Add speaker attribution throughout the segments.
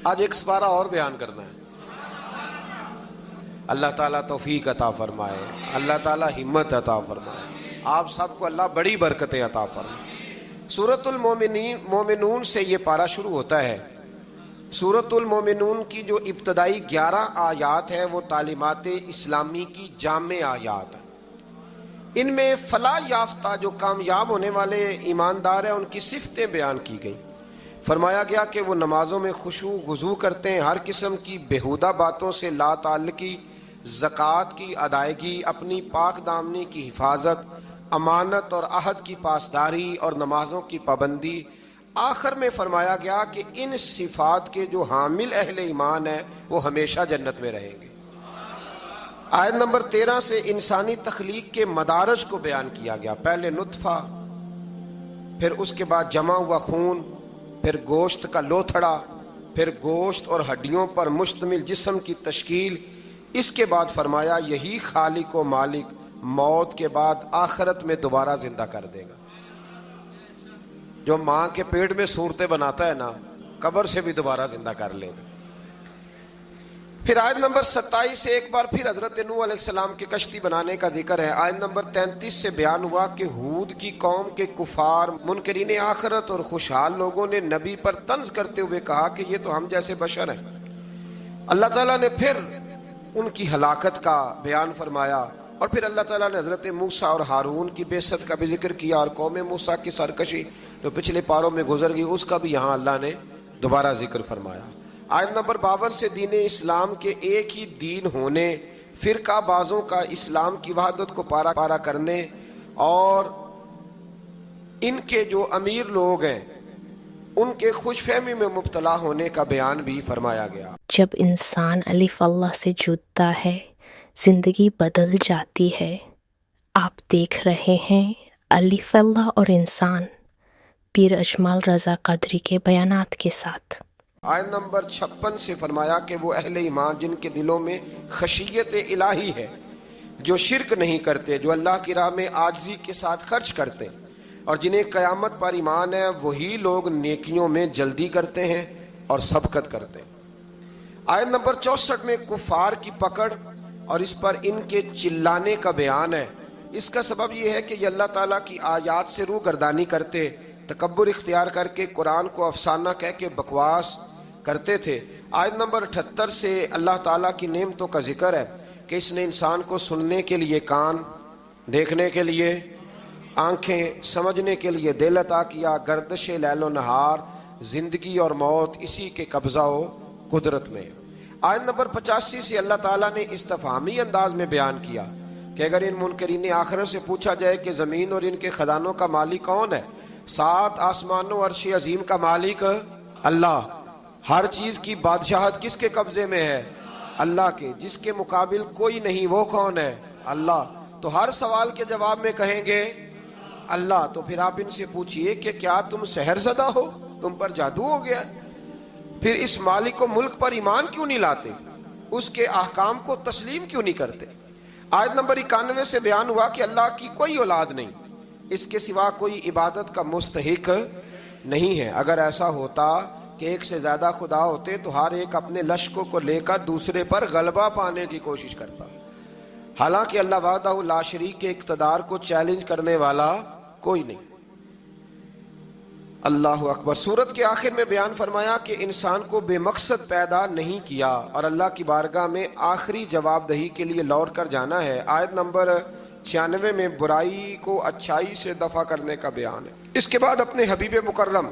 Speaker 1: آج ایک سپارہ اور بیان کرنا ہے. اللہ تعالیٰ توفیق عطا فرمائے, اللہ تعالیٰ ہمت عطا فرمائے, آپ سب کو اللہ بڑی برکتیں عطا فرمائے. سورۃ المومنون سے یہ پارہ شروع ہوتا ہے. سورۃ المومنون کی جو ابتدائی 11 آیات ہے وہ تعلیمات اسلامی کی جامع آیات ہیں. ان میں فلاح یافتہ جو کامیاب ہونے والے ایماندار ہیں ان کی صفتیں بیان کی گئیں. فرمایا گیا کہ وہ نمازوں میں خشوع خضوع کرتے ہیں, ہر قسم کی بیہودہ باتوں سے لا تعلقی, زکوٰۃ کی ادائیگی, اپنی پاک دامنی کی حفاظت, امانت اور عہد کی پاسداری اور نمازوں کی پابندی. آخر میں فرمایا گیا کہ ان صفات کے جو حامل اہل ایمان ہیں وہ ہمیشہ جنت میں رہیں گے. آیت نمبر 13 سے انسانی تخلیق کے مدارج کو بیان کیا گیا. پہلے نطفہ, پھر اس کے بعد جمع ہوا خون, پھر گوشت کا لوتھڑا, پھر گوشت اور ہڈیوں پر مشتمل جسم کی تشکیل. اس کے بعد فرمایا یہی خالق و مالک موت کے بعد آخرت میں دوبارہ زندہ کر دے گا. جو ماں کے پیٹ میں صورتیں بناتا ہے نا, قبر سے بھی دوبارہ زندہ کر لے گا. پھر آیت نمبر 27 سے ایک بار پھر حضرت نوح علیہ السلام کے کشتی بنانے کا ذکر ہے. آیت نمبر 33 سے بیان ہوا کہ ہود کی قوم کے کفار, منکرین آخرت اور خوشحال لوگوں نے نبی پر طنز کرتے ہوئے کہا کہ یہ تو ہم جیسے بشر ہیں. اللہ تعالیٰ نے پھر ان کی ہلاکت کا بیان فرمایا, اور پھر اللہ تعالیٰ نے حضرت موسیٰ اور ہارون کی بعثت کا بھی ذکر کیا, اور قوم موسیٰ کی سرکشی جو پچھلے پاروں میں گزر گئی اس کا بھی یہاں اللہ نے دوبارہ ذکر فرمایا. آیت نمبر 52 سے دین اسلام کے ایک ہی دین ہونے, فرقہ بازوں کا اسلام کی وحدت کو پارا پارا کرنے, اور ان کے جو امیر لوگ ہیں ان کے خوش فہمی میں مبتلا ہونے کا بیان بھی فرمایا گیا.
Speaker 2: جب انسان الف اللہ سے جڑتا ہے زندگی بدل جاتی ہے. آپ دیکھ رہے ہیں الف اللہ اور انسان, پیر اجمل رضا قدری کے بیانات کے ساتھ.
Speaker 1: آیت نمبر 56 سے فرمایا کہ وہ اہل ایمان جن کے دلوں میں خشیت الہی ہے, جو شرک نہیں کرتے, جو اللہ کی راہ میں عاجزی کے ساتھ خرچ کرتے, اور جنہیں قیامت پر ایمان ہے, وہی لوگ نیکیوں میں جلدی کرتے ہیں اور سبقت کرتے ہیں. آیت نمبر 64 میں کفار کی پکڑ اور اس پر ان کے چلانے کا بیان ہے. اس کا سبب یہ ہے کہ یہ اللہ تعالیٰ کی آیات سے روح گردانی کرتے, تکبر اختیار کر کے قرآن کو افسانہ کہہ کے بکواس کرتے تھے. آیت نمبر 78 سے اللہ تعالیٰ کی نعمتوں کا ذکر ہے کہ اس نے انسان کو سننے کے لیے کان, دیکھنے کے لیے آنکھیں, سمجھنے کے لیے دل عطا کیا. گردش لیل و نہار, زندگی اور موت اسی کے قبضہ و قدرت میں. آیت نمبر 85 سے اللہ تعالیٰ نے استفہامی انداز میں بیان کیا کہ اگر ان منکرین آخرت سے پوچھا جائے کہ زمین اور ان کے خزانوں کا مالک کون ہے, 7 آسمانوں عرش عظیم کا مالک اللہ. ہر چیز کی بادشاہت کس کے قبضے میں ہے؟ اللہ کے. جس کے مقابل کوئی نہیں وہ کون ہے؟ اللہ. تو ہر سوال کے جواب میں کہیں گے اللہ. تو پھر آپ ان سے پوچھئے کہ کیا تم سحر زدہ ہو, تم پر جادو ہو گیا؟ پھر اس مالک و ملک پر ایمان کیوں نہیں لاتے, اس کے احکام کو تسلیم کیوں نہیں کرتے؟ آیت نمبر 91 سے بیان ہوا کہ اللہ کی کوئی اولاد نہیں, اس کے سوا کوئی عبادت کا مستحق نہیں ہے. اگر ایسا ہوتا کہ ایک سے زیادہ خدا ہوتے تو ہر ایک اپنے لشکروں کو لے کر دوسرے پر غلبہ پانے کی کوشش کرتا. حالانکہ اللہ وحدہ لا شریک کے اقتدار کو چیلنج کرنے والا کوئی نہیں. اللہ اکبر. سورت کے آخر میں بیان فرمایا کہ انسان کو بے مقصد پیدا نہیں کیا اور اللہ کی بارگاہ میں آخری جواب دہی کے لیے لوٹ کر جانا ہے. آیت نمبر 96 میں برائی کو اچھائی سے دفع کرنے کا بیان ہے. اس کے بعد اپنے حبیب مکرم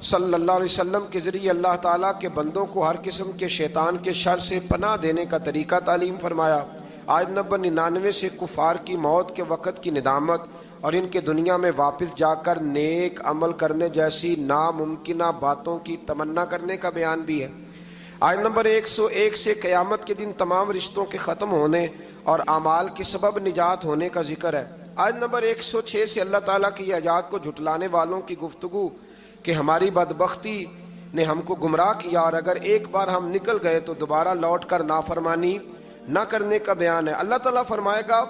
Speaker 1: صلی اللہ علیہ وسلم کے ذریعے اللہ تعالیٰ کے بندوں کو ہر قسم کے شیطان کے شر سے پناہ دینے کا طریقہ تعلیم فرمایا. آیت نمبر 99 سے کفار کی موت کے وقت کی ندامت اور ان کے دنیا میں واپس جا کر نیک عمل کرنے جیسی ناممکنہ باتوں کی تمنا کرنے کا بیان بھی ہے. آیت نمبر 101 سے قیامت کے دن تمام رشتوں کے ختم ہونے اور اعمال کے سبب نجات ہونے کا ذکر ہے. آیت نمبر 106 سے اللہ تعالیٰ کی آیات کو جھٹلانے والوں کی گفتگو کہ ہماری بدبختی نے ہم کو گمراہ کیا اور اگر ایک بار ہم نکل گئے تو دوبارہ لوٹ کر نافرمانی نہ کرنے کا بیان ہے. اللہ تعالیٰ فرمائے گا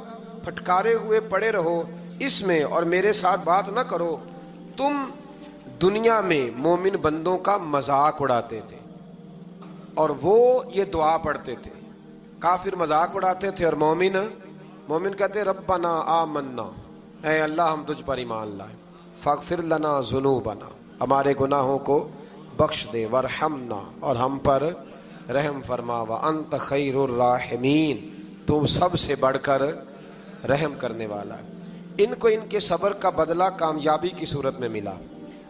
Speaker 1: پھٹکارے ہوئے پڑے رہو اس میں اور میرے ساتھ بات نہ کرو, تم دنیا میں مومن بندوں کا مذاق اڑاتے تھے. اور وہ یہ دعا پڑھتے تھے. کافر مذاق اڑاتے تھے اور مومن کہتے ربنا آمنا، اے اللہ ہم تجھ پر ایمان لائے، فاغفر لنا ذنوبنا، ہمارے گناہوں کو بخش دے، ورحمنا، اور ہم پر رحم فرما، وانت خیر الراحمین، تم سب سے بڑھ کر رحم کرنے والا ہے. ان کو ان کے صبر کا بدلہ کامیابی کی صورت میں ملا.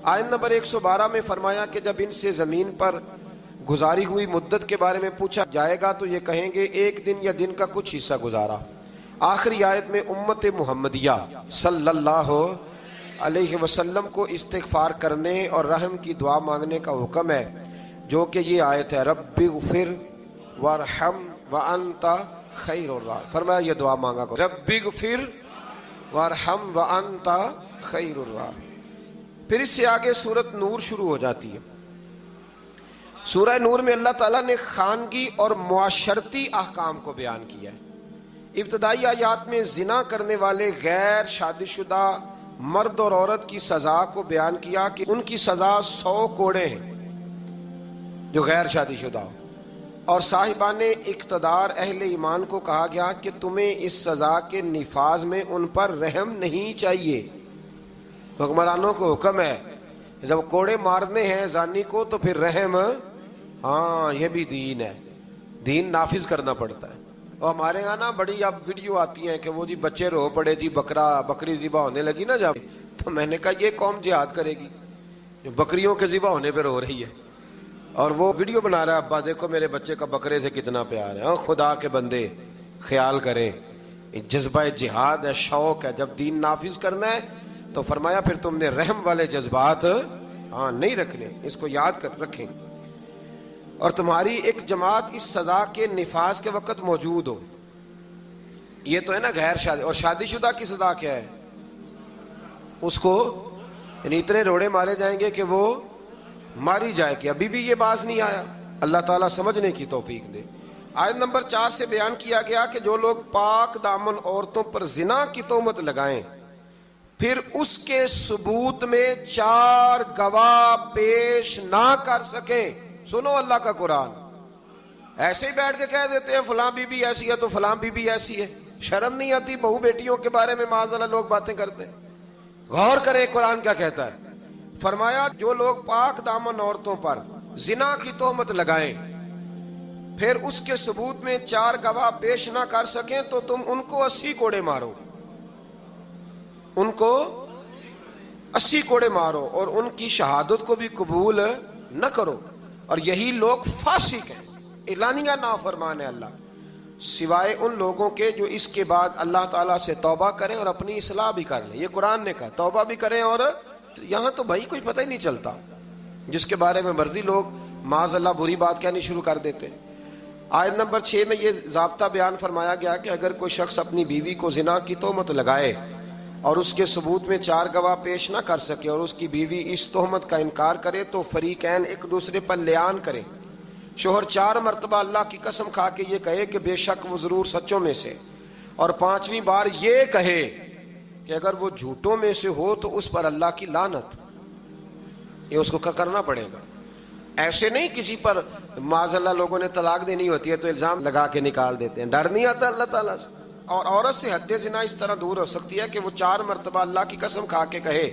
Speaker 1: آیت نمبر 112 میں فرمایا کہ جب ان سے زمین پر گزاری ہوئی مدت کے بارے میں پوچھا جائے گا تو یہ کہیں گے ایک دن یا دن کا کچھ حصہ گزارا. آخری آیت میں امت محمدیہ صلی اللہ علیہ وسلم کو استغفار کرنے اور رحم کی دعا مانگنے کا حکم ہے، جو کہ یہ آیت ہے رب اغفر وارحم وانت خیر الراحمین. فرمایا یہ دعا مانگا کرو، رب اغفر وارحم وانت خیر الراحمین. پھر اس سے آگے سورۃ نور شروع ہو جاتی ہے. سورہ نور میں اللہ تعالیٰ نے خانگی اور معاشرتی احکام کو بیان کیا ہے. ابتدائی آیات میں زنا کرنے والے غیر شادی شدہ مرد اور عورت کی سزا کو بیان کیا کہ ان کی سزا 100 کوڑے ہیں جو غیر شادی شدہ ہو، اور صاحبان اقتدار اہل ایمان کو کہا گیا کہ تمہیں اس سزا کے نفاذ میں ان پر رحم نہیں چاہیے. حکمرانوں کو حکم ہے جب کوڑے مارنے ہیں زانی کو تو پھر رحم، ہاں یہ بھی دین ہے، دین نافذ کرنا پڑتا ہے. اور ہمارے یہاں نا بڑی اب ویڈیو آتی ہیں کہ وہ جی بچے رو پڑے جی بکری ذبح ہونے لگی نا جب، تو میں نے کہا یہ قوم جہاد کرے گی جو بکریوں کے ذبح ہونے پہ رو رہی ہے. اور وہ ویڈیو بنا رہا ہے ابا دیکھو میرے بچے کا بکرے سے کتنا پیار ہے. خدا کے بندے خیال کریں، جذبہ جہاد ہے، شوق ہے. جب دین نافذ کرنا ہے تو فرمایا پھر تم نے رحم والے جذبات نہیں رکھنے، اس کو یاد کر رکھیں. اور تمہاری ایک جماعت اس سزا کے نفاذ کے وقت موجود ہو. یہ تو ہے نا غیر شادی. اور شادی شدہ کی سزا کیا ہے؟ اس کو یعنی اتنے روڑے مارے جائیں گے کہ وہ ماری جائے کہ ابھی بھی یہ باز نہیں آیا. اللہ تعالیٰ سمجھنے کی توفیق دے. آیت نمبر 4 سے بیان کیا گیا کہ جو لوگ پاک دامن عورتوں پر زنا کی تہمت لگائیں پھر اس کے ثبوت میں 4 گواہ پیش نہ کر سکیں. سنو اللہ کا قرآن، ایسے ہی بیٹھ کے کہہ دیتے ہیں فلاں بی بی ایسی ہے تو فلاں بی بی ایسی ہے. شرم نہیں آتی بہو بیٹیوں کے بارے میں معاذ اللہ لوگ باتیں کرتے ہیں؟ غور کریں قرآن کیا کہتا ہے. فرمایا جو لوگ پاک دامن عورتوں پر زنا کی تہمت لگائیں پھر اس کے ثبوت میں 4 گواہ پیش نہ کر سکیں تو تم ان کو 80 کوڑے مارو، ان کو 80 کوڑے مارو اور ان کی شہادت کو بھی قبول نہ کرو. اور یہی لوگ فاسق ہیں، اعلانیہ نافرمان ہے اللہ، سوائے ان لوگوں کے جو اس کے بعد اللہ تعالیٰ سے توبہ کریں اور اپنی اصلاح بھی کر لیں. یہ قرآن نے کہا توبہ بھی کریں. اور یہاں تو بھائی کوئی پتہ ہی نہیں چلتا، جس کے بارے میں مرضی لوگ معاذ اللہ بری بات کہنی شروع کر دیتے ہیں. آیت نمبر 6 میں یہ ضابطہ بیان فرمایا گیا کہ اگر کوئی شخص اپنی بیوی کو زنا کی تہمت لگائے اور اس کے ثبوت میں 4 گواہ پیش نہ کر سکے اور اس کی بیوی اس تہمت کا انکار کرے تو فریقین ایک دوسرے پر لیان کریں. شوہر 4 مرتبہ اللہ کی قسم کھا کے یہ کہے کہ بے شک وہ ضرور سچوں میں سے، اور 5ویں بار یہ کہے کہ اگر وہ جھوٹوں میں سے ہو تو اس پر اللہ کی لعنت. یہ اس کو کرنا پڑے گا. ایسے نہیں کسی پر معاذ اللہ لوگوں نے طلاق دینی ہوتی ہے تو الزام لگا کے نکال دیتے ہیں، ڈر نہیں آتا اللہ تعالیٰ سے. اور عورت سے حد زنا اس طرح دور ہو سکتی ہے کہ وہ 4 مرتبہ اللہ کی قسم کھا کے کہے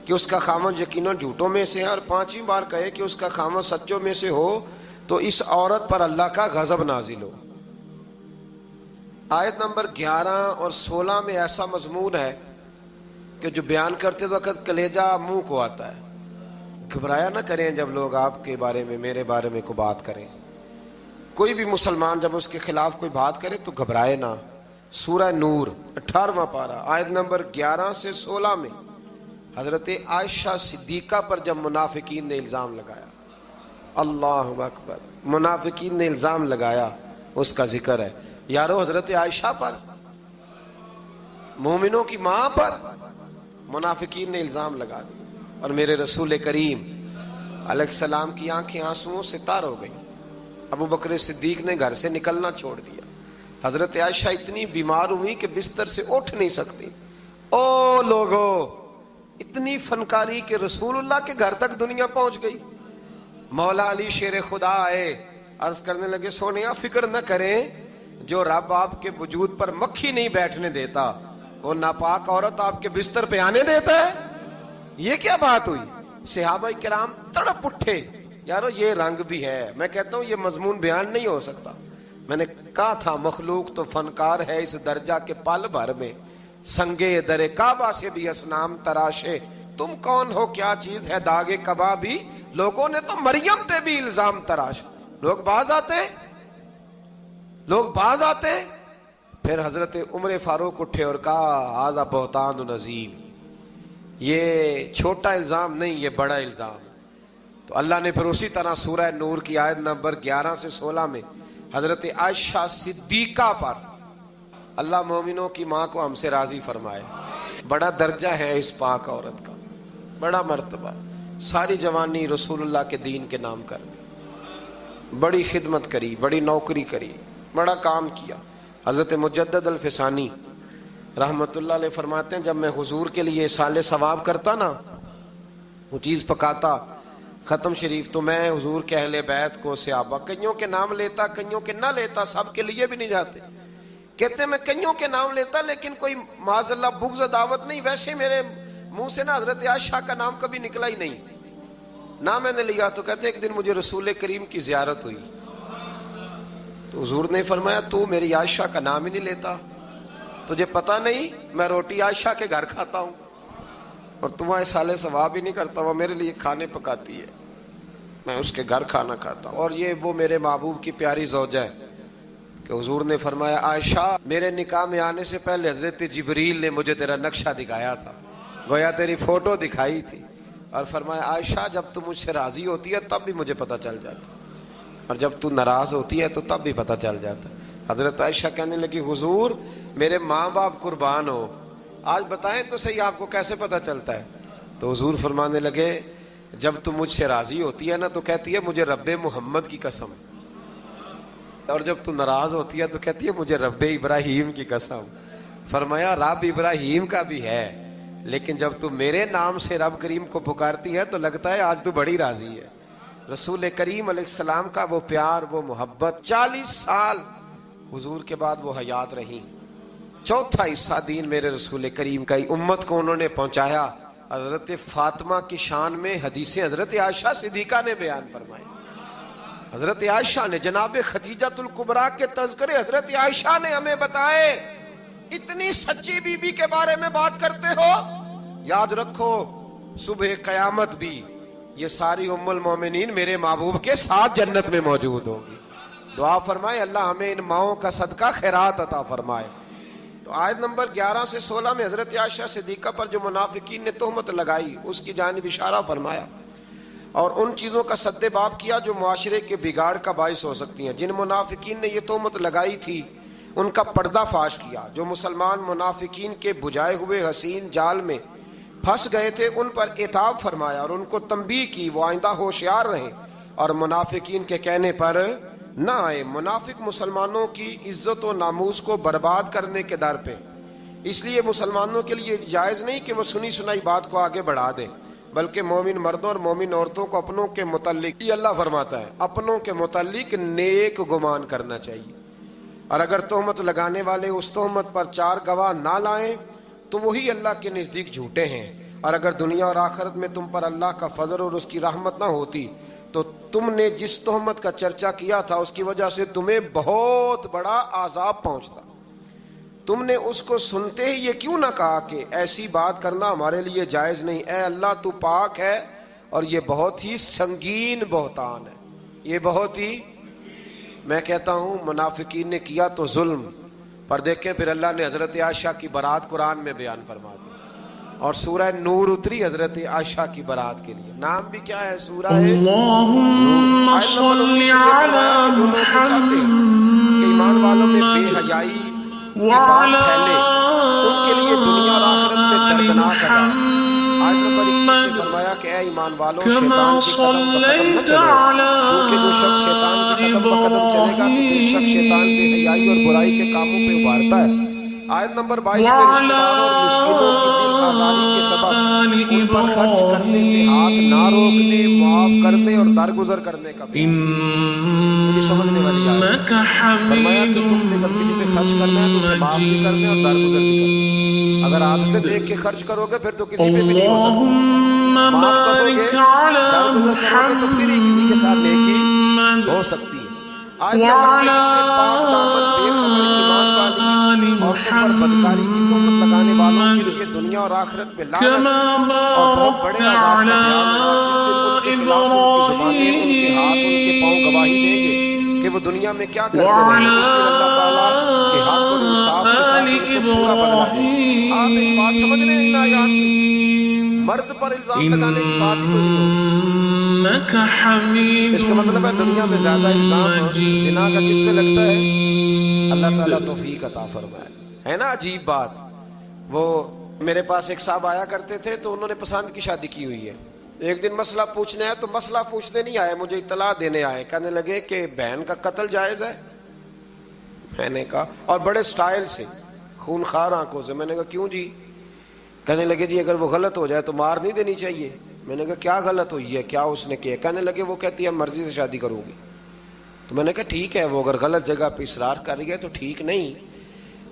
Speaker 1: کہ اس کا خاوند یقیناً جھوٹوں میں سے ہے اور 5ویں بار کہے کہ اس کا خاوند سچوں میں سے ہو تو اس عورت پر اللہ کا غضب نازل ہو. آیت نمبر 11 اور 16 میں ایسا مضمون ہے کہ جو بیان کرتے وقت کلیجہ منہ کو آتا ہے. گھبرایا نہ کریں جب لوگ آپ کے بارے میں میرے بارے میں کوئی بات کریں. کوئی بھی مسلمان جب اس کے خلاف کوئی بات کرے تو گھبرائے نہ. سورہ نور 18واں پارہ آیت نمبر 11 سے 16 میں حضرت عائشہ صدیقہ پر جب منافقین نے الزام لگایا، اللہ اکبر، منافقین نے الزام لگایا، اس کا ذکر ہے. یارو حضرت عائشہ پر، مومنوں کی ماں پر منافقین نے الزام لگا دیا اور میرے رسول کریم علیہ السلام کی آنکھیں آنسوؤں سے تار ہو گئیں. ابو بکر صدیق نے گھر سے نکلنا چھوڑ دیا. حضرت عائشہ اتنی بیمار ہوئی کہ بستر سے اٹھ نہیں سکتی. او لوگو، اتنی فنکاری کہ رسول اللہ کے گھر تک دنیا پہنچ گئی. مولا علی شیر خدا آئے، عرض کرنے لگے سونیا فکر نہ کریں، جو رب آپ کے وجود پر مکھی نہیں بیٹھنے دیتا وہ ناپاک عورت آپ کے بستر پہ آنے دیتا ہے؟ یہ کیا بات ہوئی؟ صحابہ کرام تڑپ اٹھے، یارو یہ رنگ بھی ہے۔ میں کہتا ہوں یہ مضمون بیان نہیں ہو سکتا۔ میں نے کہا تھا مخلوق تو فنکار ہے اس درجہ کے پل بھر میں، سنگے در کعبہ سے بھی اسنام تراشے، تم کون ہو کیا چیز ہے داغے کبابی، لوگوں نے تو مریم پہ بھی الزام تراش۔ لوگ باز آتے ہیں۔ پھر حضرت عمر فاروق اٹھے اور کہا ھذا بہتان عظیم، یہ چھوٹا الزام نہیں، یہ بڑا الزام۔ تو اللہ نے پھر اسی طرح سورہ نور کی آیت نمبر 11 سے 16 میں حضرت عائشہ صدیقہ پر، اللہ مومنوں کی ماں کو ہم سے راضی فرمائے۔ بڑا درجہ ہے اس پاک عورت کا، بڑا مرتبہ، ساری جوانی رسول اللہ کے دین کے نام کر دی، بڑی خدمت کری، بڑی نوکری کری، بڑا کام کیا۔ حضرت مجدد الفسانی رحمت اللہ علیہ فرماتے ہیں جب میں حضور کے لیے سال ثواب کرتا نا، وہ چیز پکاتا ختم شریف، تو میں حضور کے اہل بیت کو صحابہ کئیوں کے نام لیتا، کئیوں کے نہ لیتا، سب کے لیے بھی نہیں جاتے۔ کہتے میں کئیوں کے نام لیتا لیکن کوئی معاذ اللہ بغض دعوت نہیں، ویسے میرے منہ سے نا حضرت عائشہ کا نام کبھی نکلا ہی نہیں، نہ میں نے لیا۔ تو کہتے ایک دن مجھے رسول کریم کی زیارت ہوئی تو حضور نے فرمایا تو میری عائشہ کا نام ہی نہیں لیتا، تجھے پتہ نہیں میں روٹی عائشہ کے گھر کھاتا ہوں اور تمہارے سالے ثواب ہی نہیں کرتا، وہ میرے لیے کھانے پکاتی ہے، میں اس کے گھر کھانا کھاتا ہوں۔ اور یہ وہ میرے محبوب کی پیاری زوجہ ہے کہ حضور نے فرمایا عائشہ میرے نکاح میں آنے سے پہلے حضرت جبریل نے مجھے تیرا نقشہ دکھایا تھا، گویا تیری فوٹو دکھائی تھی، اور فرمایا عائشہ جب تو مجھ سے راضی ہوتی ہے تب بھی مجھے پتہ چل جاتا، اور جب تو ناراض ہوتی ہے تو تب بھی پتہ چل جاتا۔ حضرت عائشہ کہنے لگی حضور میرے ماں باپ قربان ہو، آج بتائیں تو صحیح آپ کو کیسے پتہ چلتا ہے؟ تو حضور فرمانے لگے جب تو مجھ سے راضی ہوتی ہے نا تو کہتی ہے مجھے رب محمد کی قسم، اور جب تو ناراض ہوتی ہے تو کہتی ہے مجھے رب ابراہیم کی قسم۔ فرمایا رب ابراہیم کا بھی ہے، لیکن جب تو میرے نام سے رب کریم کو پکارتی ہے تو لگتا ہے آج تو بڑی راضی ہے۔ رسول کریم علیہ السلام کا وہ پیار، وہ محبت، 40 سال حضور کے بعد وہ حیات رہی، چوتھا حصہ دین میرے رسول کریم کا ہی امت کو انہوں نے پہنچایا۔ حضرت فاطمہ کی شان میں حدیثیں حضرت عائشہ صدیقہ نے بیان فرمائی، حضرت عائشہ نے، جناب خدیجۃ الکبریٰ کے تذکرے حضرت عائشہ نے ہمیں بتائے۔ اتنی سچی بی بی کے بارے میں بات کرتے ہو، یاد رکھو صبح قیامت بھی یہ ساری ام المومنین میرے محبوب کے ساتھ جنت میں موجود ہوگی۔ دعا فرمائے اللہ ہمیں ان ماؤں کا صدقہ خیرات عطا فرمائے۔ تو آیت نمبر 11 سے 16 میں حضرت عائشہ صدیقہ پر جو منافقین نے تہمت لگائی اس کی جانب اشارہ فرمایا، اور ان چیزوں کا سد باب کیا جو معاشرے کے بگاڑ کا باعث ہو سکتی ہیں۔ جن منافقین نے یہ تہمت لگائی تھی ان کا پردہ فاش کیا، جو مسلمان منافقین کے بجھائے ہوئے حسین جال میں پھنس گئے تھے ان پر عتاب فرمایا اور ان کو تنبیہ کی وہ آئندہ ہوشیار رہیں اور منافقین کے کہنے پر نہ آئے۔ منافق مسلمانوں کی عزت و ناموس کو برباد کرنے کے در پہ، اس لیے مسلمانوں کے لیے جائز نہیں کہ وہ سنی سنائی بات کو آگے بڑھا دیں، بلکہ مومن مردوں اور مومن عورتوں کو اپنوں کے متعلق، یہ اللہ فرماتا ہے، اپنوں کے متعلق نیک گمان کرنا چاہیے، اور اگر تہمت لگانے والے اس تہمت پر 4 گواہ نہ لائیں تو وہی اللہ کے نزدیک جھوٹے ہیں، اور اگر دنیا اور آخرت میں تم پر اللہ کا فضل اور اس کی رحمت نہ ہوتی تو تم نے جس تہمت کا چرچا کیا تھا اس کی وجہ سے تمہیں بہت بڑا عذاب پہنچتا۔ تم نے اس کو سنتے ہی یہ کیوں نہ کہا کہ ایسی بات کرنا ہمارے لیے جائز نہیں، اے اللہ تو پاک ہے اور یہ بہت ہی سنگین بہتان ہے، یہ بہت ہی، میں کہتا ہوں منافقین نے کیا تو ظلم، پر دیکھیں پھر اللہ نے حضرت عائشہ کی برات قرآن میں بیان فرما دی، اور سورہ نور اتری حضرت عائشہ کی برات کے لیے۔ نام بھی کیا ہے سورہ
Speaker 3: اللہم صلی علی محمد
Speaker 1: کہ ایمان والوں میں بے حیائی کی بات پھیلے ان کے لیے دنیا اور آخرت میں دردناک عذاب۔ آیت نمبر 21 سے فرمایا کہ اے ایمان والوں شیطان کی قدم بقدم نہ چلو، کیونکہ جو شخص شیطان کی قدم بقدم چلے گا تو بے شک شیطان بے حیائی اور برائی کے کاموں پہ ابھارتا ہے۔ آیت نمبر 22 میں رشتہ داروں اور مسکینوں کی دل آزاری کے سبب ان پر خرچ کرنے سے ہاتھ نہ روکنے، معاف کرنے اور درگزر کرنے کا بھی سمجھنے والی آیت ہے۔ فرمایا کہ تم نے جب کسی پہ خرچ کرنا ہے تو اسے معاف بھی کرنا ہے اور درگزر بھی کرنا ہے۔ اگر عادتیں دیکھ کے خرچ کرو گے پھر تو کسی پہ بھی نہیں ہو سکتا، معاف کرو گے، درگزر کرو گے تو پھر ہی کسی کے ساتھ نیکی ہو سکتی ہے۔ آیت نمبر 23 سے پاک دامن بے خبر ایمان والی عورتوں پر بدکاری کی تہمت لگانے والوں کے لیے دنیا اور آخرت میں لعنت اور بہت بڑے عذاب کا بیان ہوا، جس دن ان کے خلاف ان کی زبانیں، ان کے ہاتھ، ان کے پاؤں گواہی دیں گے کہ وہ دنیا میں کیا کرتے رہے۔ اس دن اللہ تعالیٰ کے حق اور انصاف کے ساتھ ان کو پورا بدلہ دے۔ آپ ایک بات سمجھ رہے ہیں ان آیات میں؟ مرد پر الزام لگانے کی بات ہی نہیں ہوتی۔ اس کا مطلب ہے دنیا میں زیادہ الزام زنا کا کس پہ لگتا ہے؟ اللہ تعالیٰ توفیق عطا فرمائے۔ ہے نا عجیب بات؟ وہ میرے پاس ایک صاحب آیا کرتے تھے تو انہوں نے پسند کی شادی کی ہوئی ہے۔ ایک دن مسئلہ پوچھنے آئے تو مسئلہ پوچھنے نہیں آئے، مجھے اطلاع دینے آئے۔ کہنے لگے کہ بہن کا قتل جائز ہے؟ میں نے کہا، اور بڑے سٹائل سے، خونخوار آنکھوں سے۔ میں نے کہا کیوں جی؟ کہنے لگے جی اگر وہ غلط ہو جائے تو مار نہیں دینی چاہیے۔ میں نے کہا کیا غلط ہوئی ہے، کیا اس نے کیا؟ کہنے لگے وہ کہتی ہے مرضی سے شادی کروں گی۔ تو میں نے کہا ٹھیک ہے، وہ اگر غلط جگہ پہ اصرار کر رہی ہے تو ٹھیک نہیں،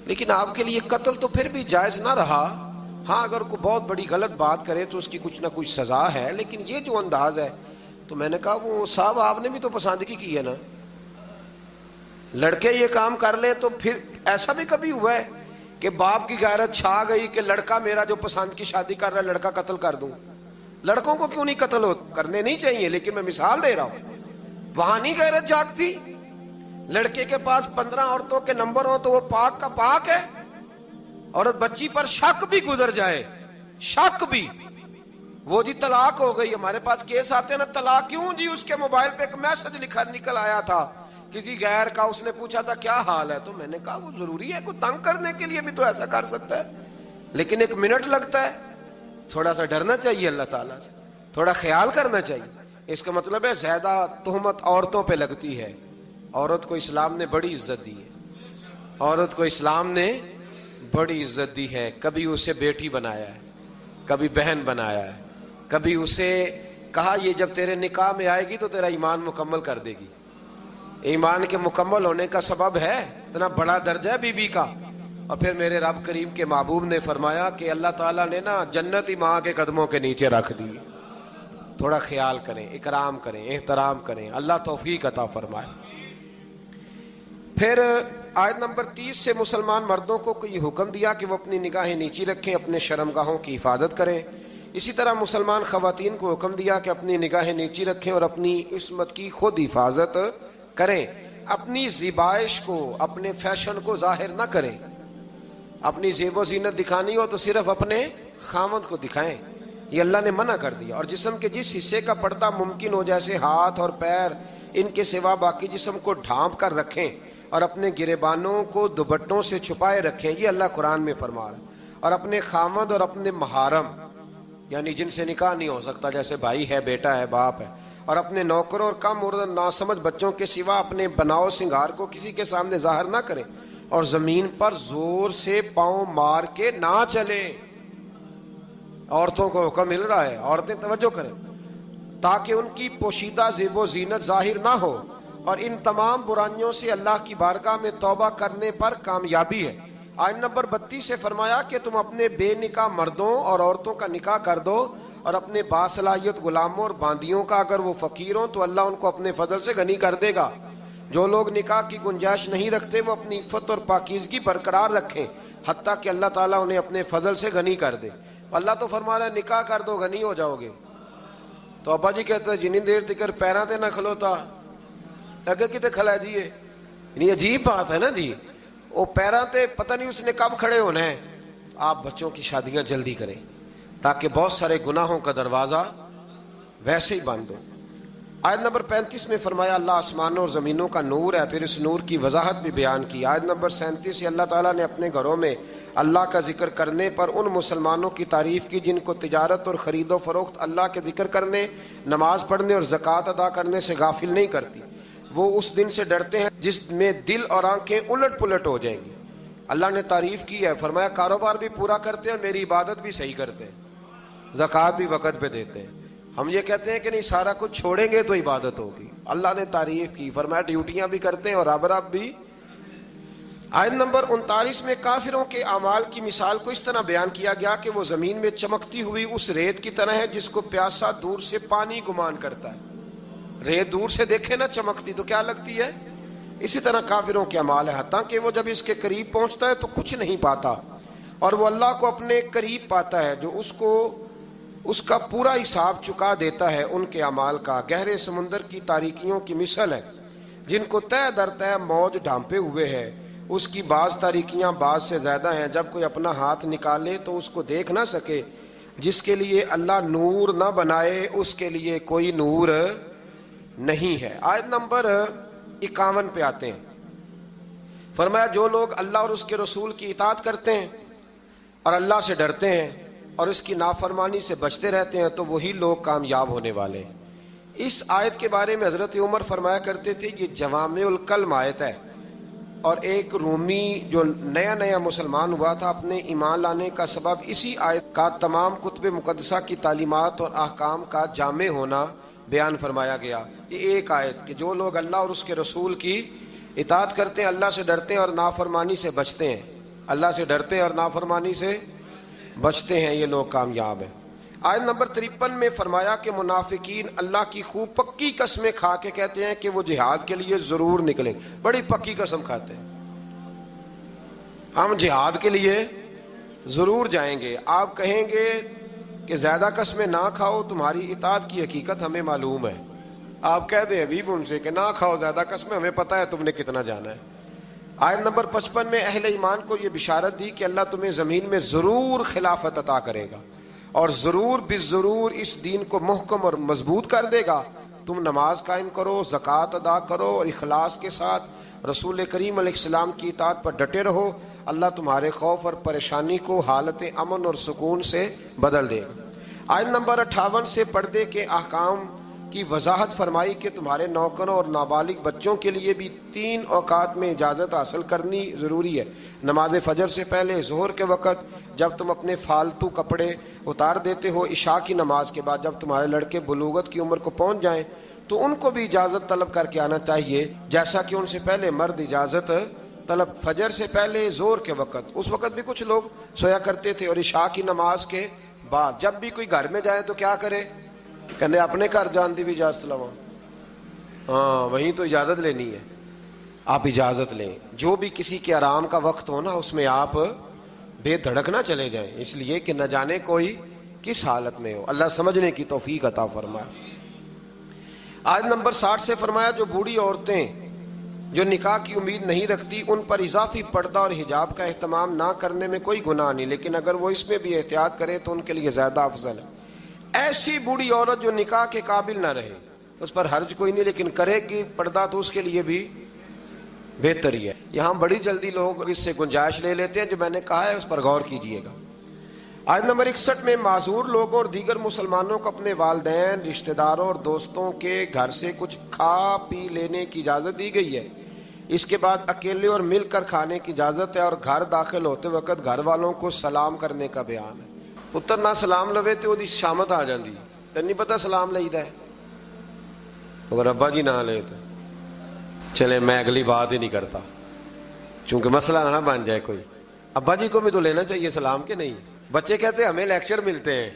Speaker 1: لیکن آپ کے لیے قتل تو پھر بھی جائز نہ رہا۔ ہاں اگر کوئی بہت بڑی غلط بات کرے تو اس کی کچھ نہ کچھ سزا ہے، لیکن یہ جو انداز ہے۔ تو میں نے کہا وہ صاحب آپ نے بھی تو پسندگی کی ہے نا، لڑکے یہ کام کر لیں تو پھر ایسا بھی کبھی ہوا ہے کہ باپ کی غیرت چھا گئی کہ لڑکا میرا جو پسند کی شادی کر رہا ہے لڑکا قتل کر دوں؟ لڑکوں کو کیوں نہیں قتل کرنے نہیں چاہیے، لیکن میں مثال دے رہا ہوں، وہاں نہیں غیرت جاگتی؟ لڑکے کے پاس 15 عورتوں کے نمبر ہو تو وہ پاک کا پاک ہے، اور بچی پر شک بھی گزر جائے، شک بھی، وہ جی طلاق ہو گئی، ہمارے پاس کیس آتے ہیں نا طلاق کیوں جی؟ اس کے موبائل پہ ایک میسج نکل آیا تھا کسی غیر کا، اس نے پوچھا تھا کیا حال ہے؟ تو میں نے کہا وہ ضروری ہے، کوئی تنگ کرنے کے لیے بھی تو ایسا کر سکتا ہے، لیکن 1 منٹ لگتا ہے۔ تھوڑا سا ڈرنا چاہیے اللہ تعالیٰ سے، تھوڑا خیال کرنا چاہیے۔ اس کا مطلب ہے زیادہ تہمت عورتوں پہ لگتی ہے۔ عورت کو اسلام نے بڑی عزت دی ہے، عورت کو اسلام نے بڑی عزت دی ہے۔ کبھی اسے بیٹی بنایا ہے، کبھی بہن بنایا ہے، کبھی اسے کہا یہ جب تیرے نکاح میں آئے گی تو تیرا ایمان مکمل کر دے گی۔ ایمان کے مکمل ہونے کا سبب ہے اتنا بڑا درجہ ہے بی بی کا۔ اور پھر میرے رب کریم کے محبوب نے فرمایا کہ اللہ تعالیٰ نے نا جنت ہی ماں کے قدموں کے نیچے رکھ دی۔ تھوڑا خیال کریں، اکرام کریں، احترام کریں، اللہ توفیق عطا فرمائے۔ پھر آیت نمبر 30 سے مسلمان مردوں کو یہ حکم دیا کہ وہ اپنی نگاہیں نیچی رکھیں، اپنے شرمگاہوں کی حفاظت کریں۔ اسی طرح مسلمان خواتین کو حکم دیا کہ اپنی نگاہیں نیچی رکھیں اور اپنی عصمت کی خود حفاظت کریں، اپنی زیبائش کو، اپنے فیشن کو ظاہر نہ کریں۔ اپنی زیب و زینت دکھانی ہو تو صرف اپنے خامد کو دکھائیں، یہ اللہ نے منع کر دیا۔ اور جسم کے جس حصے کا پردہ ممکن ہو جیسے ہاتھ اور پیر، ان کے سوا باقی جسم کو ڈھانپ کر رکھیں اور اپنے گریبانوں کو دوپٹوں سے چھپائے رکھیں، یہ اللہ قرآن میں فرما رہا ہے۔ اور اپنے خامد اور اپنے محارم یعنی جن سے نکاح نہیں ہو سکتا، جیسے بھائی ہے، بیٹا ہے، باپ ہے، اور اپنے نوکروں اور کم اور ناسمجھ بچوں کے سوا اپنے بناؤ سنگار کو کسی کے سامنے ظاہر نہ کریں، اور زمین پر زور سے پاؤں مار کے نہ چلیں۔ عورتوں کو حکم مل رہا ہے، عورتیں توجہ کریں تاکہ ان کی پوشیدہ زیب و زینت ظاہر نہ ہو، اور ان تمام برائیوں سے اللہ کی بارگاہ میں توبہ کرنے پر کامیابی ہے۔ آیت نمبر 32 سے فرمایا کہ تم اپنے بے نکاح مردوں اور عورتوں کا نکاح کر دو، اور اپنے باصلاحیت غلاموں اور باندیوں کا، اگر وہ فقیر ہوں تو اللہ ان کو اپنے فضل سے غنی کر دے گا۔ جو لوگ نکاح کی گنجائش نہیں رکھتے وہ اپنی عفت اور پاکیزگی برقرار رکھیں حتیٰ کہ اللہ تعالیٰ انہیں اپنے فضل سے غنی کر دے۔ اللہ تو فرما رہا ہے نکاح کر دو غنی ہو جاؤ گے۔ تو ابا جی کہتے ہیں جنہیں دیر تکر پیراں تے نہ کھلوتا اگے کتے کھلا جیے، یعنی عجیب بات ہے نا جی، وہ پیراں تے پتہ نہیں اس نے کب کھڑے ہونا ہے۔ آپ بچوں کی شادیاں جلدی کریں تاکہ بہت سارے گناہوں کا دروازہ ویسے ہی بند ہو۔ آیت نمبر 35 میں فرمایا اللہ آسمانوں اور زمینوں کا نور ہے، پھر اس نور کی وضاحت بھی بیان کی۔ آیت نمبر 37 سے اللہ تعالیٰ نے اپنے گھروں میں اللہ کا ذکر کرنے پر ان مسلمانوں کی تعریف کی جن کو تجارت اور خرید و فروخت اللہ کے ذکر کرنے، نماز پڑھنے اور زکوٰۃ ادا کرنے سے غافل نہیں کرتی۔ وہ اس دن سے ڈرتے ہیں جس میں دل اور آنکھیں الٹ پلٹ ہو جائیں گی۔ اللہ نے تعریف کی ہے، فرمایا کاروبار بھی پورا کرتے ہیں، میری عبادت بھی صحیح کرتے ہیں، زکوٰۃ بھی وقت پہ دیتے ہیں۔ ہم یہ کہتے ہیں کہ نہیں سارا کچھ چھوڑیں گے تو عبادت ہوگی، اللہ نے تعریف کی، فرمایا ڈیوٹیاں بھی کرتے ہیں اور رب رب بھی۔ آیت نمبر 39 میں کافروں کے اعمال کی مثال کو اس طرح بیان کیا گیا کہ وہ زمین میں چمکتی ہوئی اس ریت کی طرح ہے جس کو پیاسا دور سے پانی گمان کرتا ہے۔ ریت دور سے دیکھے نا چمکتی تو کیا لگتی ہے، اسی طرح کافروں کے اعمال ہے، حتیٰ کہ وہ جب اس کے قریب پہنچتا ہے تو کچھ نہیں پاتا، اور وہ اللہ کو اپنے قریب پاتا ہے جو اس کا پورا حساب چکا دیتا ہے۔ ان کے اعمال کا گہرے سمندر کی تاریکیوں کی مثل ہے جن کو تہ در تہ موج ڈھانپے ہوئے ہے، اس کی بعض تاریکیاں بعض سے زیادہ ہیں، جب کوئی اپنا ہاتھ نکالے تو اس کو دیکھ نہ سکے، جس کے لیے اللہ نور نہ بنائے اس کے لیے کوئی نور نہیں ہے۔ آیت نمبر 51 پہ آتے ہیں، فرمایا جو لوگ اللہ اور اس کے رسول کی اطاعت کرتے ہیں اور اللہ سے ڈرتے ہیں اور اس کی نافرمانی سے بچتے رہتے ہیں تو وہی لوگ کامیاب ہونے والے ہیں۔ اس آیت کے بارے میں حضرت عمر فرمایا کرتے تھے یہ جوامع الکلم آیت ہے، اور ایک رومی جو نیا مسلمان ہوا تھا اپنے ایمان لانے کا سبب اسی آیت کا تمام کتب مقدسہ کی تعلیمات اور احکام کا جامع ہونا بیان فرمایا گیا۔ یہ ایک آیت کہ جو لوگ اللہ اور اس کے رسول کی اطاعت کرتے ہیں، اللہ سے ڈرتے ہیں اور نافرمانی سے بچتے ہیں، اللہ سے ڈرتے ہیں اور نافرمانی سے بچتے ہیں، یہ لوگ کامیاب ہیں۔ آیت نمبر 53 میں فرمایا کہ منافقین اللہ کی خوب پکی قسمیں کھا کے کہتے ہیں کہ وہ جہاد کے لیے ضرور نکلیں، بڑی پکی قسم کھاتے ہیں، ہم جہاد کے لیے ضرور جائیں گے۔ آپ کہیں گے کہ زیادہ قسمیں نہ کھاؤ، تمہاری اطاعت کی حقیقت ہمیں معلوم ہے، آپ کہہ دیں حبیب ان سے کہ نہ کھاؤ زیادہ قسمیں، ہمیں پتہ ہے تم نے کتنا جانا ہے۔ آیت نمبر 55 میں اہل ایمان کو یہ بشارت دی کہ اللہ تمہیں زمین میں ضرور خلافت عطا کرے گا اور ضرور بالضرور اس دین کو محکم اور مضبوط کر دے گا۔ تم نماز قائم کرو، زکوٰۃ ادا کرو اور اخلاص کے ساتھ رسول کریم علیہ السلام کی اطاعت پر ڈٹے رہو، اللہ تمہارے خوف اور پریشانی کو حالت امن اور سکون سے بدل دے گا۔ آیت نمبر 58 سے پردے کے احکام کی وضاحت فرمائی کہ تمہارے نوکروں اور نابالغ بچوں کے لیے بھی 3 اوقات میں اجازت حاصل کرنی ضروری ہے، نماز فجر سے پہلے، ظہر کے وقت جب تم اپنے فالتو کپڑے اتار دیتے ہو، عشاء کی نماز کے بعد جب تمہارے لڑکے بلوغت کی عمر کو پہنچ جائیں تو ان کو بھی اجازت طلب کر کے آنا چاہیے جیسا کہ ان سے پہلے مرد اجازت طلب فجر سے پہلے، ظہر کے وقت، اس وقت بھی کچھ لوگ سویا کرتے تھے، اور عشاء کی نماز کے بعد جب بھی کوئی گھر میں جائے تو کیا کرے، کہنے اپنے گھر جان دی بھی اجازت لوا، ہاں وہیں تو اجازت لینی ہے، آپ اجازت لیں۔ جو بھی کسی کے آرام کا وقت ہو نا اس میں آپ بے دھڑک نہ چلے جائیں، اس لیے کہ نہ جانے کوئی کس حالت میں ہو، اللہ سمجھنے کی توفیق عطا فرمائے۔ آیت نمبر 60 سے فرمایا جو بوڑھی عورتیں جو نکاح کی امید نہیں رکھتی ان پر اضافی پردہ اور حجاب کا اہتمام نہ کرنے میں کوئی گناہ نہیں، لیکن اگر وہ اس میں بھی احتیاط کرے تو ان کے لیے زیادہ افضل ہے۔ ایسی بوڑھی عورت جو نکاح کے قابل نہ رہے اس پر حرج کوئی نہیں، لیکن کرے گی پردہ تو اس کے لیے بھی بہتر ہی ہے۔ یہاں بڑی جلدی لوگ اس سے گنجائش لے لیتے ہیں، جو میں نے کہا ہے اس پر غور کیجئے گا۔ آیت نمبر 61 میں معذور لوگوں اور دیگر مسلمانوں کو اپنے والدین، رشتہ داروں اور دوستوں کے گھر سے کچھ کھا پی لینے کی اجازت دی گئی ہے، اس کے بعد اکیلے اور مل کر کھانے کی اجازت ہے، اور گھر داخل ہوتے وقت گھر والوں کو سلام کرنے کا بیان ہے۔ پتر نہ سلام لوے تو وہ شامت آ جاندی، تین نہیں پتا سلام لئیدا ہے، اگر ابا جی نہ لے تو چلے میں اگلی بات ہی نہیں کرتا چونکہ مسئلہ نہ بن جائے کوئی، ابا جی کو بھی تو لینا چاہیے سلام کے نہیں۔ بچے کہتے ہیں ہمیں لیکچر ملتے ہیں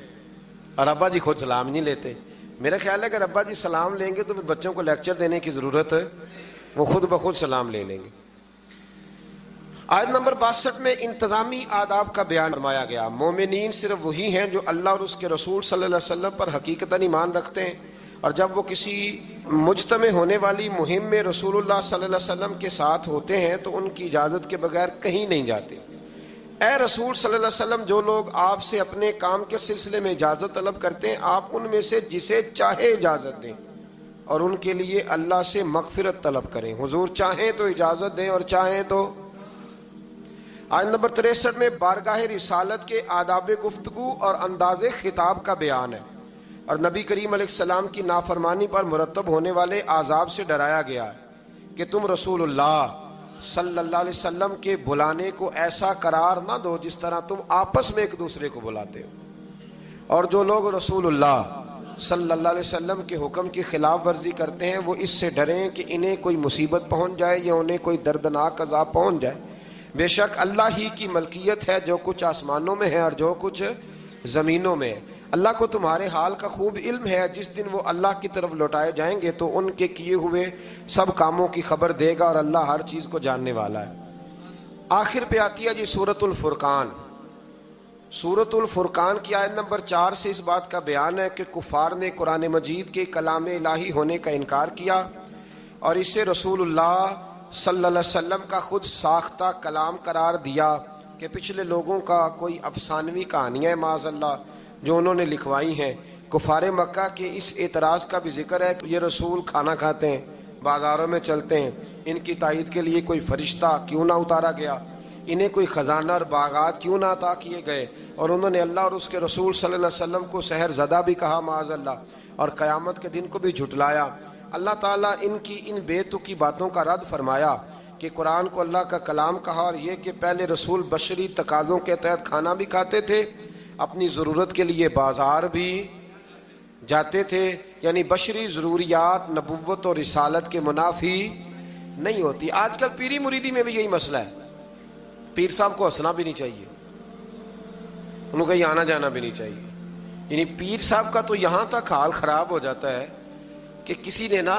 Speaker 1: اور ابا جی خود سلام نہیں لیتے، میرا خیال ہے اگر ابا جی سلام لیں گے تو پھر بچوں کو لیکچر دینے کی ضرورت ہے، وہ خود بخود سلام لے لیں گے۔ آیت نمبر 62 میں انتظامی آداب کا بیان فرمایا گیا۔ مومنین صرف وہی ہیں جو اللہ اور اس کے رسول صلی اللہ علیہ وسلم پر حقیقتاً ایمان رکھتے ہیں، اور جب وہ کسی مجتمع ہونے والی مہم میں رسول اللہ صلی اللہ علیہ وسلم کے ساتھ ہوتے ہیں تو ان کی اجازت کے بغیر کہیں نہیں جاتے۔ اے رسول صلی اللہ علیہ وسلم، جو لوگ آپ سے اپنے کام کے سلسلے میں اجازت طلب کرتے ہیں آپ ان میں سے جسے چاہے اجازت دیں اور ان کے لیے اللہ سے مغفرت طلب کریں۔ حضور چاہیں تو اجازت دیں اور چاہیں تو۔ آیت نمبر 63 میں بارگاہ رسالت کے آداب گفتگو اور انداز خطاب کا بیان ہے، اور نبی کریم علیہ السلام کی نافرمانی پر مرتب ہونے والے عذاب سے ڈرایا گیا ہے کہ تم رسول اللہ صلی اللہ علیہ وسلم کے بلانے کو ایسا قرار نہ دو جس طرح تم آپس میں ایک دوسرے کو بلاتے ہو. اور جو لوگ رسول اللہ صلی اللہ علیہ وسلم کے حکم کی خلاف ورزی کرتے ہیں وہ اس سے ڈریں کہ انہیں کوئی مصیبت پہنچ جائے یا انہیں کوئی دردناک عذاب پہنچ جائے. بے شک اللہ ہی کی ملکیت ہے جو کچھ آسمانوں میں ہے اور جو کچھ زمینوں میں ہے. اللہ کو تمہارے حال کا خوب علم ہے. جس دن وہ اللہ کی طرف لوٹائے جائیں گے تو ان کے کیے ہوئے سب کاموں کی خبر دے گا اور اللہ ہر چیز کو جاننے والا ہے. آخر پہ آتی ہے جی سورۃ الفرقان. سورۃ الفرقان کی آیت نمبر 4 سے اس بات کا بیان ہے کہ کفار نے قرآن مجید کے کلام الہی ہونے کا انکار کیا اور اسے رسول اللہ صلی اللہ علیہ وسلم کا خود ساختہ کلام قرار دیا کہ پچھلے لوگوں کا کوئی افسانوی کہانیاں ہیں معاذ اللہ جو انہوں نے لکھوائی ہیں. کفار مکہ کے اس اعتراض کا بھی ذکر ہے کہ یہ رسول کھانا کھاتے ہیں, بازاروں میں چلتے ہیں, ان کی تائید کے لیے کوئی فرشتہ کیوں نہ اتارا گیا, انہیں کوئی خزانہ اور باغات کیوں نہ عطا کیے گئے, اور انہوں نے اللہ اور اس کے رسول صلی اللہ علیہ وسلم کو سحر زدہ بھی کہا معاذ اللہ, اور قیامت کے دن کو بھی جھٹلایا. اللہ تعالیٰ ان کی ان بے تکی باتوں کا رد فرمایا کہ قرآن کو اللہ کا کلام کہا, اور یہ کہ پہلے رسول بشری تقاضوں کے تحت کھانا بھی کھاتے تھے, اپنی ضرورت کے لیے بازار بھی جاتے تھے, یعنی بشری ضروریات نبوت اور رسالت کے منافی نہیں ہوتی. آج کل پیری مریدی میں بھی یہی مسئلہ ہے. پیر صاحب کو ہنسنا بھی نہیں چاہیے, انہوں کہیں آنا جانا بھی نہیں چاہیے. یعنی پیر صاحب کا تو یہاں تک حال خراب ہو جاتا ہے کہ کسی نے نا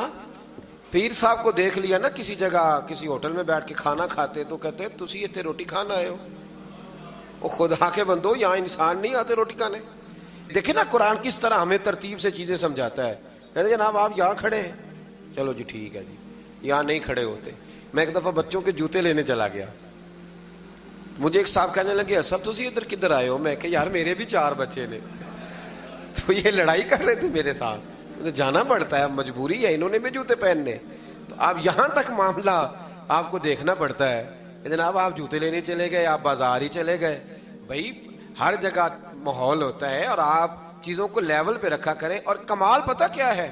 Speaker 1: پیر صاحب کو دیکھ لیا نا کسی جگہ کسی ہوٹل میں بیٹھ کے کھانا کھاتے تو کہتے ہیں تسی اتنے روٹی کھانا آئے ہو. وہ خدا کے بندو, یہاں انسان نہیں آتے روٹی کھانے. دیکھیں نا قرآن کس طرح ہمیں ترتیب سے چیزیں سمجھاتا ہے. کہتے ہیں جناب آپ یہاں کھڑے ہیں, چلو جی ٹھیک ہے جی, یہاں نہیں کھڑے ہوتے. میں ایک دفعہ بچوں کے جوتے لینے چلا گیا, مجھے ایک صاحب کہنے لگے سب تسی ادھر کدھر آئے ہو. میں کہ یار میرے بھی 4 بچے نے, تو یہ لڑائی کر رہے تھے میرے ساتھ. مجھے جانا پڑتا ہے, مجبوری ہے, انہوں نے بھی جوتے پہننے. تو اب یہاں تک معاملہ آپ کو دیکھنا پڑتا ہے کہ جناب آپ جوتے لینے چلے گئے, آپ بازار ہی چلے گئے. بھائی ہر جگہ ماحول ہوتا ہے اور آپ چیزوں کو لیول پہ رکھا کریں. اور کمال پتہ کیا ہے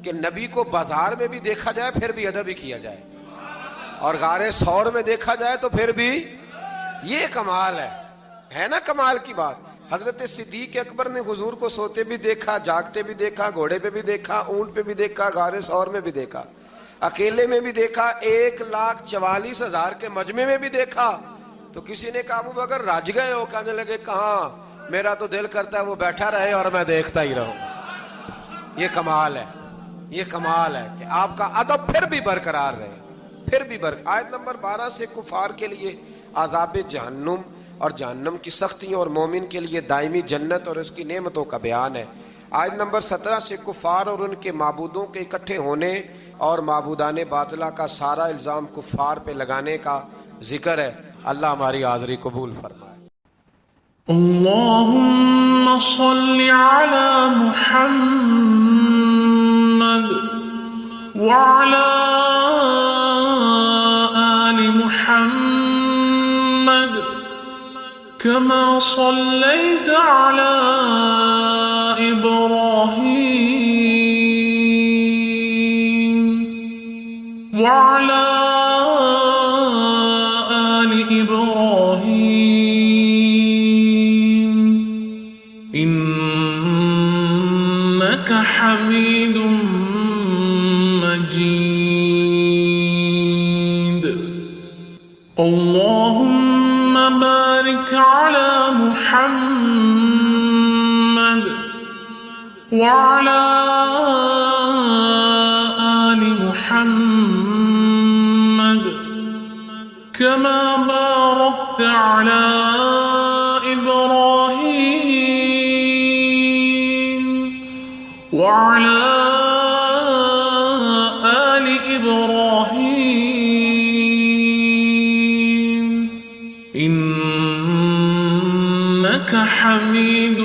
Speaker 1: کہ نبی کو بازار میں بھی دیکھا جائے پھر بھی ادب ہی کیا جائے, اور غار ثور میں دیکھا جائے تو پھر بھی, یہ کمال ہے نا کمال کی بات. حضرت صدیق اکبر نے حضور کو سوتے بھی دیکھا, جاگتے بھی دیکھا, گھوڑے پہ بھی دیکھا, اونٹ پہ بھی دیکھا, غار ثور میں بھی دیکھا, اکیلے میں بھی دیکھا, 1,44,000 کے مجمع میں بھی دیکھا. تو کسی نے کہا ابو بکر رج گئے ہو؟ کہنے لگے کہاں, میرا تو دل کرتا ہے وہ بیٹھا رہے اور میں دیکھتا ہی رہوں. یہ کمال ہے, یہ کمال ہے کہ آپ کا ادب پھر بھی برقرار رہے, پھر بھی آیت نمبر 12 سے کفار کے لیے عذاب جہنم اور جہنم کی سختیوں اور مومن کے لیے دائمی جنت اور اس کی نعمتوں کا بیان ہے. آیت نمبر 17 سے کفار اور ان کے معبودوں کے اکٹھے ہونے اور معبودان باطلہ کا سارا الزام کفار پہ لگانے کا ذکر ہے. اللہ ہماری حاضری قبول فرمائے.
Speaker 3: اللهم صل على محمد وعلى آل محمد كما صليت على إبراهيم وعلى آل إبراهيم إنك حميد مجيد. اللهم بارك على محمد وعلى آل محمد كما باركت على إبراهيم وعلى آل إبراهيم إنك حميد